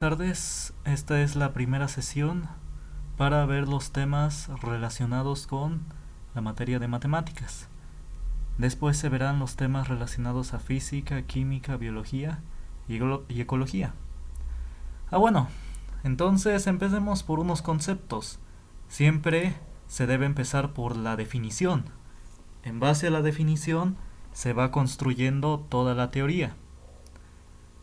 Tardes, esta es la primera sesión para ver los temas relacionados con la materia de matemáticas. Después se verán los temas relacionados a física, química, biología y ecología. Bueno, entonces empecemos por unos conceptos. Siempre se debe empezar por la definición. En base a la definición se va construyendo toda la teoría.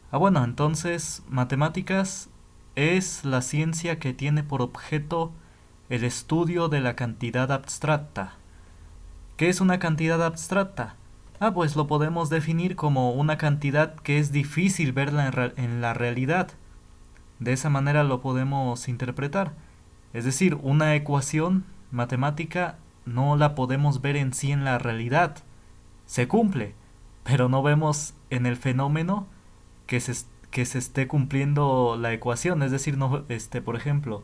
Bueno, entonces matemáticas es la ciencia que tiene por objeto el estudio de la cantidad abstracta. ¿Qué es una cantidad abstracta? Pues lo podemos definir como una cantidad que es difícil verla en la realidad. De esa manera lo podemos interpretar. Es decir, una ecuación matemática no la podemos ver en sí en la realidad. Se cumple, pero no vemos en el fenómeno que se esté cumpliendo la ecuación. Es decir, no, por ejemplo,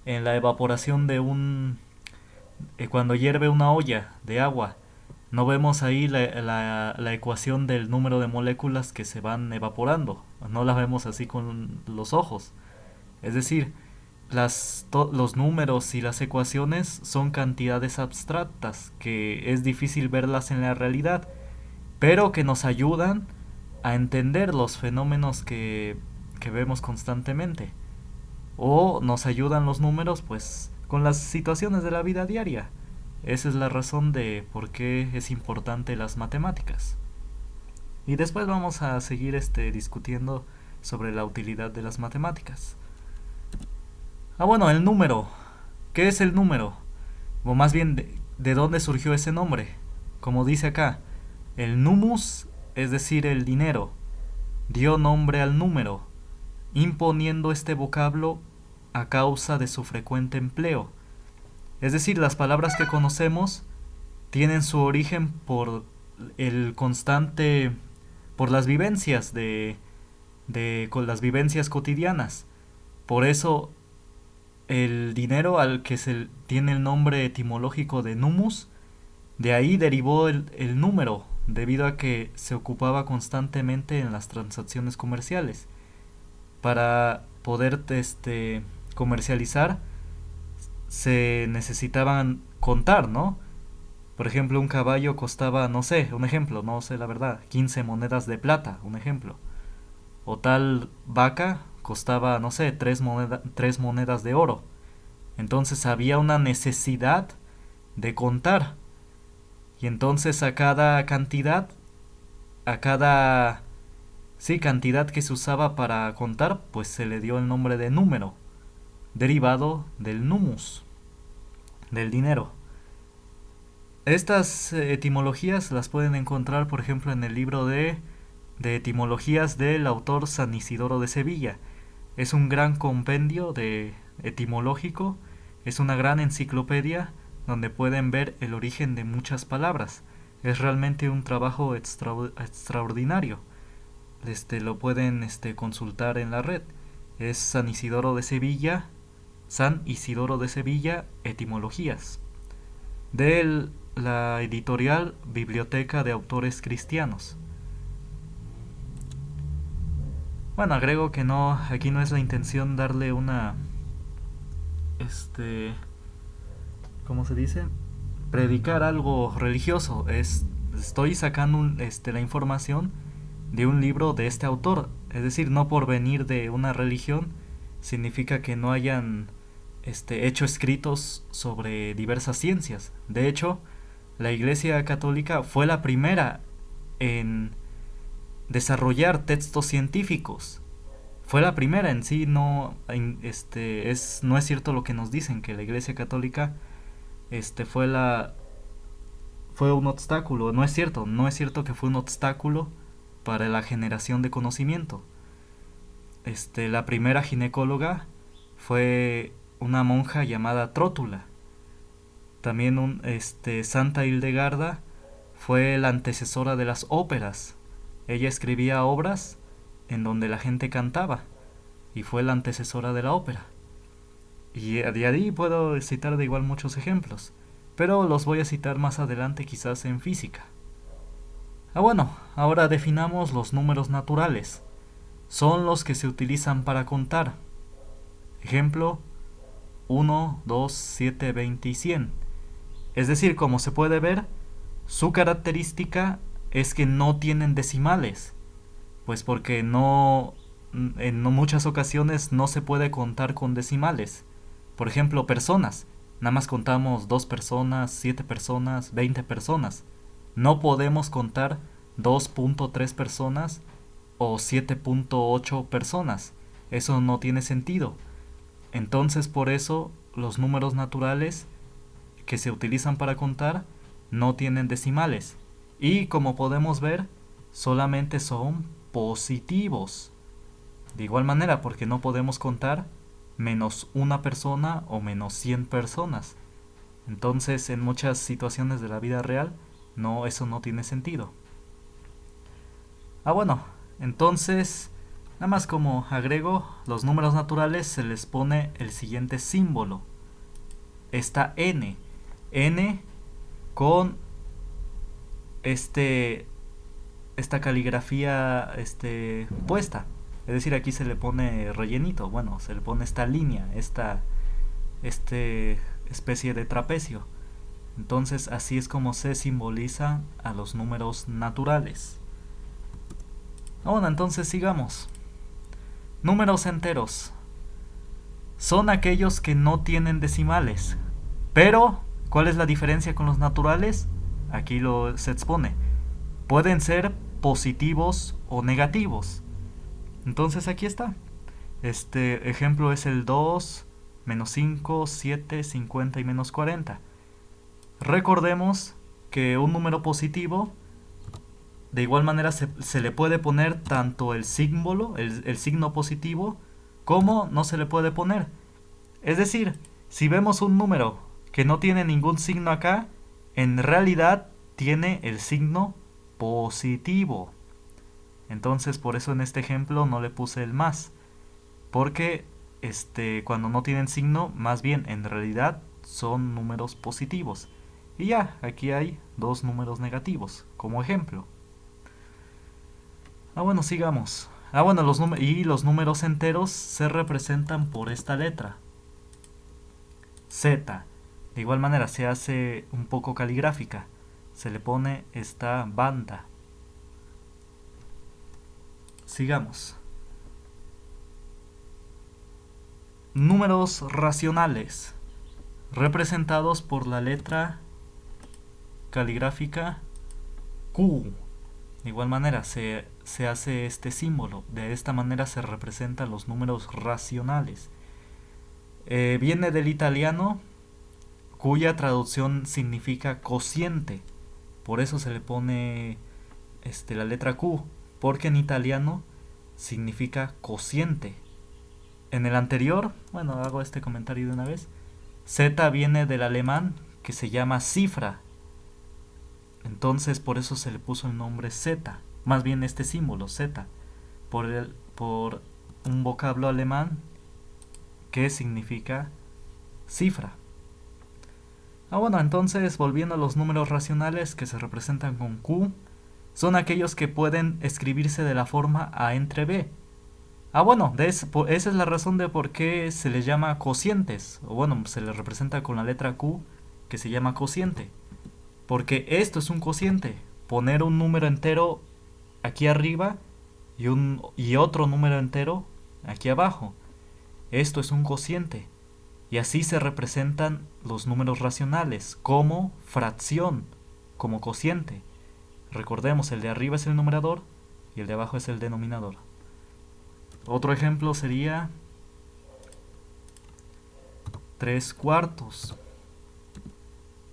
en la evaporación de cuando hierve una olla de agua, no vemos ahí la ecuación del número de moléculas que se van evaporando. No la vemos así con los ojos. Es decir, los números y las ecuaciones son cantidades abstractas que es difícil verlas en la realidad, pero que nos ayudan a entender los fenómenos que vemos constantemente. O nos ayudan los números, pues, con las situaciones de la vida diaria. Esa es la razón de por qué es importante las matemáticas. Y después vamos a seguir discutiendo sobre la utilidad de las matemáticas. Bueno, el número. ¿Qué es el número? O más bien, ¿de dónde surgió ese nombre? Como dice acá, el numus, es decir, el dinero, dio nombre al número, imponiendo este vocablo a causa de su frecuente empleo. Es decir, las palabras que conocemos tienen su origen por por las vivencias con las vivencias cotidianas. Por eso el dinero al que se tiene el nombre etimológico de numus, de ahí derivó el número, debido a que se ocupaba constantemente en las transacciones comerciales. Para poder comercializar se necesitaban contar, ¿no? Por ejemplo, un caballo costaba, no sé, un ejemplo, no sé la verdad, 15 monedas de plata, un ejemplo. O tal vaca costaba, no sé, 3 monedas de oro. Entonces había una necesidad de contar. Y entonces a cada cantidad, a cada cantidad que se usaba para contar, pues se le dio el nombre de número, derivado del numus, del dinero. Estas etimologías las pueden encontrar, por ejemplo, en el libro de etimologías del autor San Isidoro de Sevilla. Es un gran compendio de etimológico, es una gran enciclopedia donde pueden ver el origen de muchas palabras. Es realmente un trabajo extraordinario. Lo pueden consultar en la red. Es San Isidoro de Sevilla, Etimologías, de la editorial Biblioteca de Autores Cristianos. Bueno, agrego que no, aquí no es la intención darle una, ¿cómo se dice? Predicar algo religioso. Estoy sacando la información de un libro de este autor. Es decir, no por venir de una religión significa que no hayan hecho escritos sobre diversas ciencias. De hecho, la Iglesia Católica fue la primera en desarrollar textos científicos. Fue la primera en sí. No, no es cierto lo que nos dicen, que la Iglesia Católica fue un obstáculo. No es cierto, no es cierto que fue un obstáculo para la generación de conocimiento. La primera ginecóloga fue una monja llamada Trótula. También Santa Hildegarda fue la antecesora de las óperas. Ella escribía obras en donde la gente cantaba y fue la antecesora de la ópera. Y de ahí puedo citar de igual muchos ejemplos, pero los voy a citar más adelante, quizás en física. Bueno, ahora definamos los números naturales. son los que se utilizan para contar. Ejemplo, 1, 2, 7, 20 y 100. Es decir, como se puede ver, su característica es que no tienen decimales, pues porque en muchas ocasiones no se puede contar con decimales. Por ejemplo, personas. Nada más contamos 2 personas, 7 personas, 20 personas. No podemos contar 2.3 personas o 7.8 personas. Eso no tiene sentido. Entonces, por eso los números naturales que se utilizan para contar no tienen decimales. Y como podemos ver, solamente son positivos. De igual manera, porque no podemos contar menos una persona o menos 100 personas. Entonces, en muchas situaciones de la vida real, eso no tiene sentido. Bueno, entonces, nada más como agrego, los números naturales se les pone el siguiente símbolo. Está n. N con esta caligrafía puesta. Es decir, aquí se le pone rellenito. Bueno, se le pone esta línea, esta especie de trapecio. Entonces, así es como se simboliza a los números naturales. Bueno, entonces sigamos. Números enteros son aquellos que no tienen decimales. Pero, ¿cuál es la diferencia con los naturales? Aquí se expone. Pueden ser positivos o negativos. Entonces aquí está. Este ejemplo es el 2, menos 5, 7, 50 y menos 40. Recordemos que un número positivo, de igual manera se le puede poner tanto el símbolo, el signo positivo, como no se le puede poner. Es decir, si vemos un número que no tiene ningún signo acá, en realidad tiene el signo positivo. Entonces, por eso en este ejemplo no le puse el más, porque cuando no tienen signo, más bien en realidad son números positivos. Y ya, aquí hay 2 números negativos como ejemplo. Bueno, sigamos. Bueno, los números enteros se representan por esta letra, Z. De igual manera se hace un poco caligráfica. Se le pone esta banda. Sigamos. Números racionales, representados por la letra caligráfica Q. De igual manera se hace este símbolo. De esta manera se representan los números racionales. Viene del italiano, cuya traducción significa cociente. Por eso se le pone la letra Q, porque en italiano significa cociente. En el anterior, hago este comentario de una vez. Z viene del alemán, que se llama cifra. Entonces por eso se le puso el nombre Z. Más bien este símbolo Z, por un vocablo alemán que significa cifra. Entonces, volviendo a los números racionales que se representan con Q, son aquellos que pueden escribirse de la forma A entre B. Esa es la razón de por qué se les llama cocientes. Se les representa con la letra Q, que se llama cociente. Porque esto es un cociente. Poner un número entero aquí arriba y otro número entero aquí abajo. Esto es un cociente. Y así se representan los números racionales, como fracción, como cociente. Recordemos, el de arriba es el numerador y el de abajo es el denominador. Otro ejemplo sería 3/4.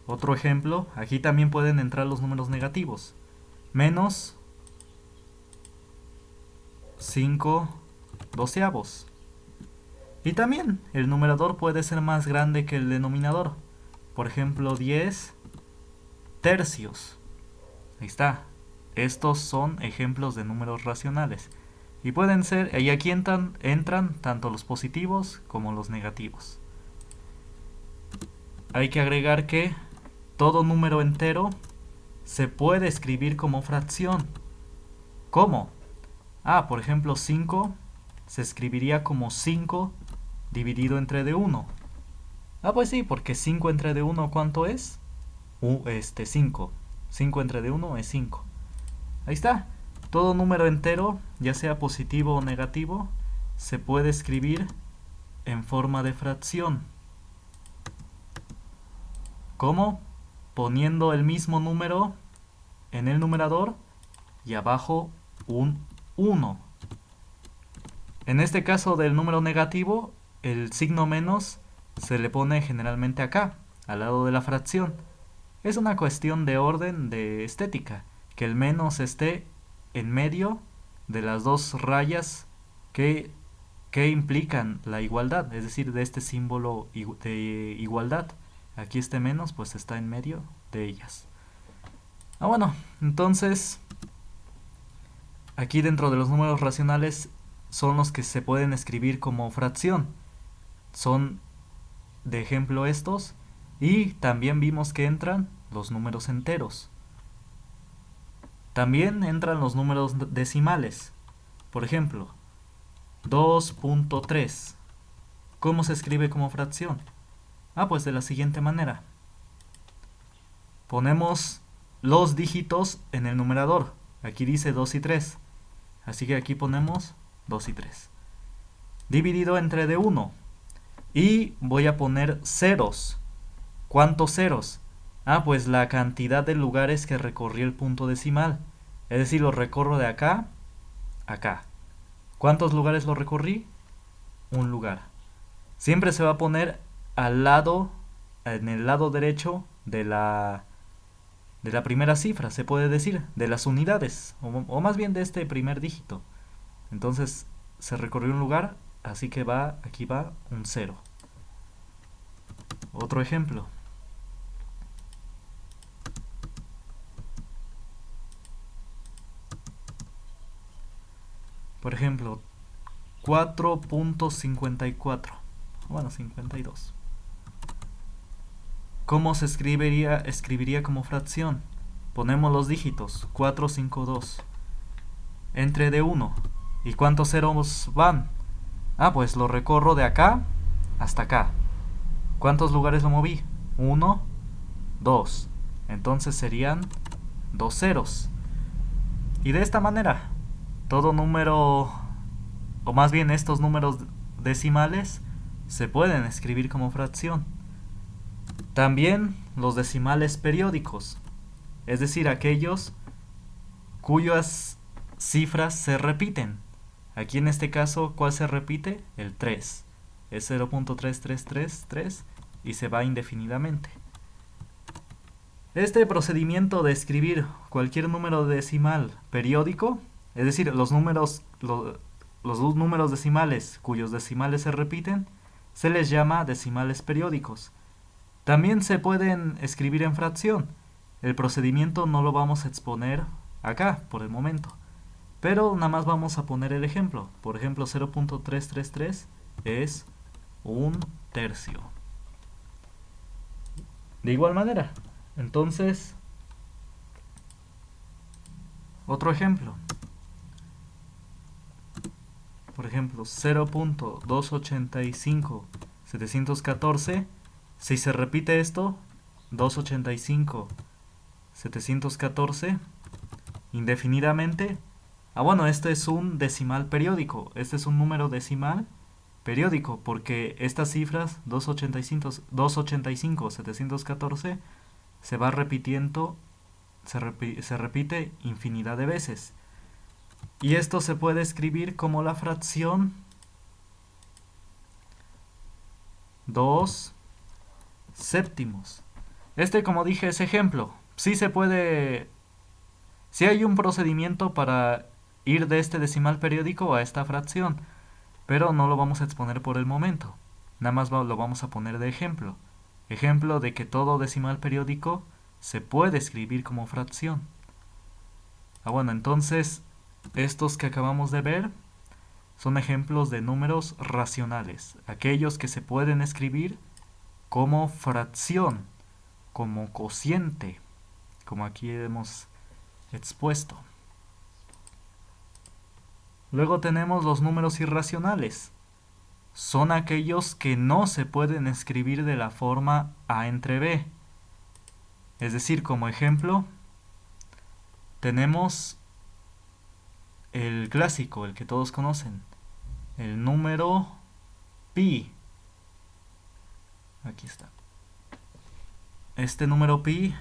Otro ejemplo, aquí también pueden entrar los números negativos. Menos 5/12. Y también el numerador puede ser más grande que el denominador. Por ejemplo, 10 tercios. Ahí está. Estos son ejemplos de números racionales. Y pueden ser, y aquí entran tanto los positivos como los negativos. Hay que agregar que todo número entero se puede escribir como fracción. ¿Cómo? Por ejemplo, 5 se escribiría como 5 dividido entre D1. Pues sí, porque 5 entre D1, ¿cuánto es? 5. 5 entre D1 es 5. Ahí está. Todo número entero, ya sea positivo o negativo, se puede escribir en forma de fracción. ¿Cómo? Poniendo el mismo número en el numerador y abajo un 1. En este caso del número negativo, el signo menos se le pone generalmente acá, al lado de la fracción. Es una cuestión de orden, de estética, que el menos esté en medio de las dos rayas que implican la igualdad, es decir, de este símbolo de igualdad. Aquí este menos pues está en medio de ellas. Bueno, entonces aquí dentro de los números racionales son los que se pueden escribir como fracción. Son de ejemplo estos, y también vimos que entran los números enteros. También entran los números decimales. Por ejemplo, 2.3. ¿Cómo se escribe como fracción? Pues de la siguiente manera. Ponemos los dígitos en el numerador. Aquí dice 2 y 3. Así que aquí ponemos 2 y 3. Dividido entre D1. Y voy a poner ceros. ¿Cuántos ceros? Pues la cantidad de lugares que recorrí el punto decimal. Es decir, lo recorro de acá a acá. ¿Cuántos lugares lo recorrí? Un lugar. Siempre se va a poner al lado, en el lado derecho de la primera cifra, se puede decir, de las unidades, o más bien de este primer dígito. Entonces, se recorrió un lugar, así que aquí va un 0. Otro ejemplo. Por ejemplo, 4.54. 52. ¿Cómo se escribiría como fracción? Ponemos los dígitos, 452. Entre D1. ¿Y cuántos ceros van? Pues lo recorro de acá hasta acá. ¿Cuántos lugares lo moví? 1, 2. Entonces serían 2 ceros. Y de esta manera, todo número, o más bien estos números decimales, se pueden escribir como fracción. También los decimales periódicos, es decir, aquellos cuyas cifras se repiten. Aquí en este caso, ¿cuál se repite? El 3. Es 0.3333 y se va indefinidamente. Este procedimiento de escribir cualquier número decimal periódico, es decir, los números decimales cuyos decimales se repiten, se les llama decimales periódicos. También se pueden escribir en fracción. El procedimiento no lo vamos a exponer acá por el momento, pero nada más vamos a poner el ejemplo. Por ejemplo, 0.333 es un tercio. De igual manera, entonces, otro ejemplo. Por ejemplo, 0.285.714. Si se repite esto, 285.714 indefinidamente. Este es un decimal periódico. Este es un número decimal periódico, porque estas cifras 285.714 se va repitiendo, se repite infinidad de veces. Y esto se puede escribir como la fracción 2 séptimos. Como dije, es ejemplo. Sí se puede. Sí hay un procedimiento para ir de este decimal periódico a esta fracción, pero no lo vamos a exponer por el momento. Nada más lo vamos a poner de ejemplo. Ejemplo de que todo decimal periódico se puede escribir como fracción. Entonces, estos que acabamos de ver son ejemplos de números racionales, aquellos que se pueden escribir como fracción, como cociente, como aquí hemos expuesto. Luego tenemos los números irracionales. Son aquellos que no se pueden escribir de la forma a entre b. Es decir, como ejemplo, tenemos el clásico, el que todos conocen, el número pi. Aquí está. Este número pi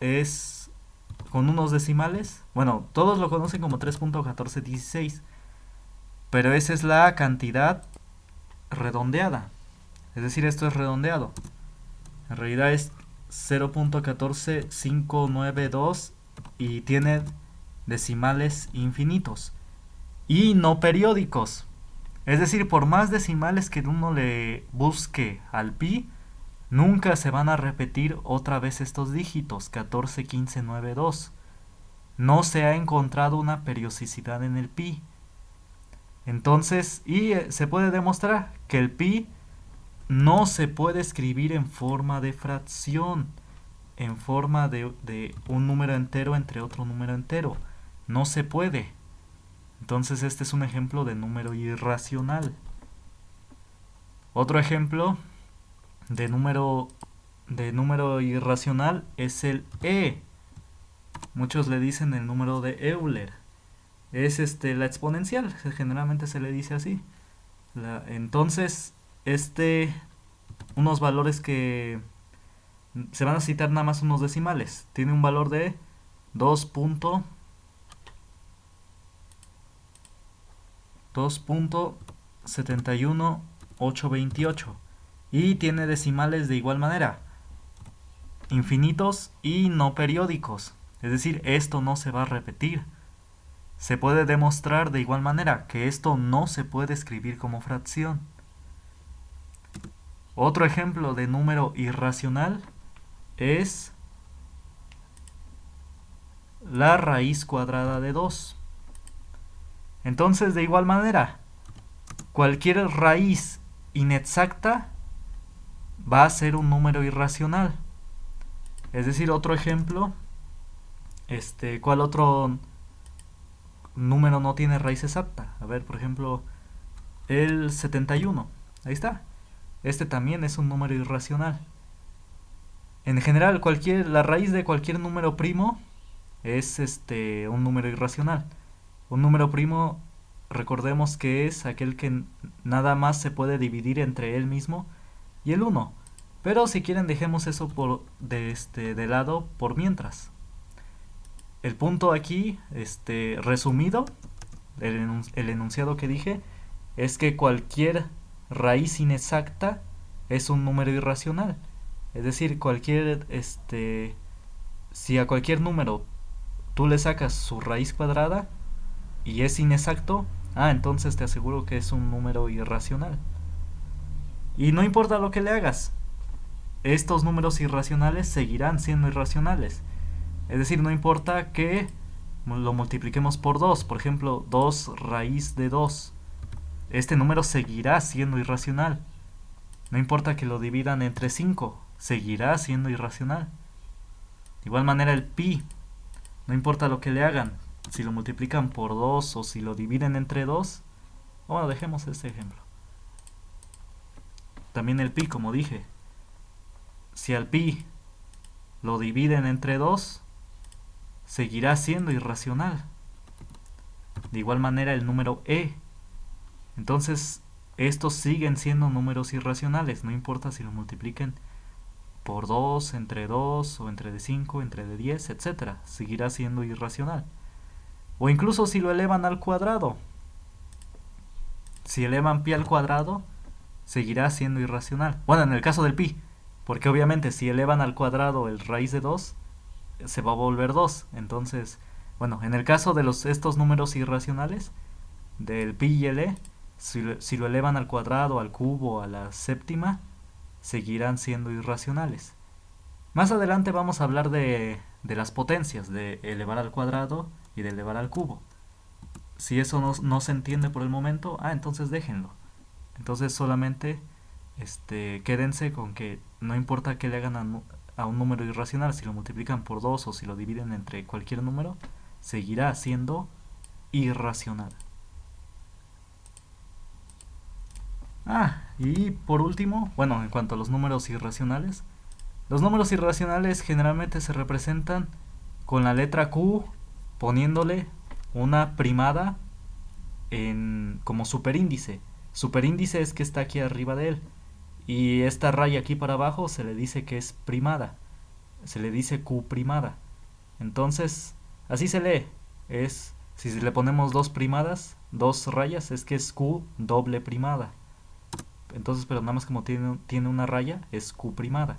es con unos decimales. Bueno, todos lo conocen como 3.1416, pero esa es la cantidad redondeada. Es decir, esto es redondeado. En realidad es 0.14592 y tiene decimales infinitos y no periódicos. Es decir, por más decimales que uno le busque al pi, nunca se van a repetir otra vez estos dígitos, 14, 15, 9, 2. No se ha encontrado una periodicidad en el pi. Entonces, se puede demostrar que el pi no se puede escribir en forma de fracción, en forma de un número entero entre otro número entero. No se puede. Entonces este es un ejemplo de número irracional. Otro ejemplo de número irracional es el e. Muchos le dicen el número de Euler. Es la exponencial, generalmente se le dice así. Entonces, unos valores que se van a citar nada más unos decimales. Tiene un valor de 2.71828 y tiene decimales de igual manera, infinitos y no periódicos. Es decir, esto no se va a repetir. Se puede demostrar de igual manera que esto no se puede escribir como fracción. Otro ejemplo de número irracional es la raíz cuadrada de 2. Entonces, de igual manera, cualquier raíz inexacta va a ser un número irracional. Es decir, otro ejemplo, ¿cuál otro número no tiene raíz exacta? A ver, por ejemplo, el 71. Ahí está. Este también es un número irracional. En general, la raíz de cualquier número primo es un número irracional. Un número primo, recordemos que es aquel que nada más se puede dividir entre él mismo y el 1. Pero si quieren dejemos eso de lado por mientras. El punto aquí, resumido, el enunciado que dije, es que cualquier raíz inexacta es un número irracional. Es decir, si a cualquier número tú le sacas su raíz cuadrada y es inexacto, entonces te aseguro que es un número irracional. Y no importa lo que le hagas, estos números irracionales seguirán siendo irracionales. Es decir, no importa que lo multipliquemos por 2, por ejemplo, 2 raíz de 2. Este número seguirá siendo irracional. No importa que lo dividan entre 5, seguirá siendo irracional. De igual manera el pi, no importa lo que le hagan, si lo multiplican por 2 o si lo dividen entre 2, bueno, dejemos este ejemplo. También el pi, como dije, si al pi lo dividen entre 2, seguirá siendo irracional. De igual manera el número e. Entonces, estos siguen siendo números irracionales, no importa si lo multipliquen por 2, entre 2, o entre de 5, entre de 10, etc. Seguirá siendo irracional. O incluso si lo elevan al cuadrado. Si elevan pi al cuadrado, seguirá siendo irracional. Bueno, en el caso del pi, porque obviamente si elevan al cuadrado el raíz de 2, se va a volver 2. Entonces, bueno, en el caso de estos números irracionales, del pi y el e, si lo elevan al cuadrado, al cubo, a la séptima, seguirán siendo irracionales. Más adelante vamos a hablar de las potencias, de elevar al cuadrado y de elevar al cubo. Si eso no se entiende por el momento, entonces déjenlo. Entonces solamente quédense con que no importa que le hagan a un número irracional, si lo multiplican por 2 o si lo dividen entre cualquier número, seguirá siendo irracional. Y por último, bueno, en cuanto a los números irracionales, los números irracionales generalmente se representan con la letra Q poniéndole una primada como superíndice. Superíndice es que está aquí arriba de él. Y esta raya aquí para abajo se le dice que es primada. Se le dice Q primada. Entonces, así se lee. Si le ponemos dos primadas, dos rayas, es que es Q doble primada. Entonces, pero nada más como tiene una raya, es Q primada.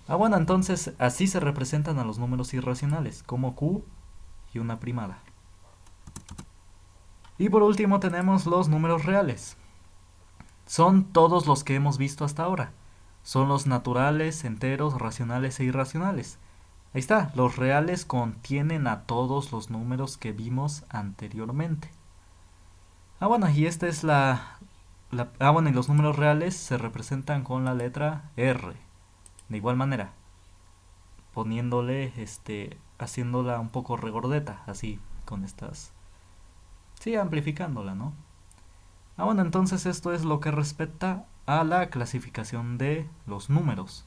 Bueno, entonces así se representan a los números irracionales, como Q y una primada. Y por último tenemos los números reales. Son todos los que hemos visto hasta ahora. Son los naturales, enteros, racionales e irracionales. Ahí está, los reales contienen a todos los números que vimos anteriormente. Bueno, y esta es bueno, y los números reales se representan con la letra R. De igual manera, poniéndole, haciéndola un poco regordeta, así, con estas... Sí, amplificándola, ¿no? Bueno, entonces esto es lo que respecta a la clasificación de los números.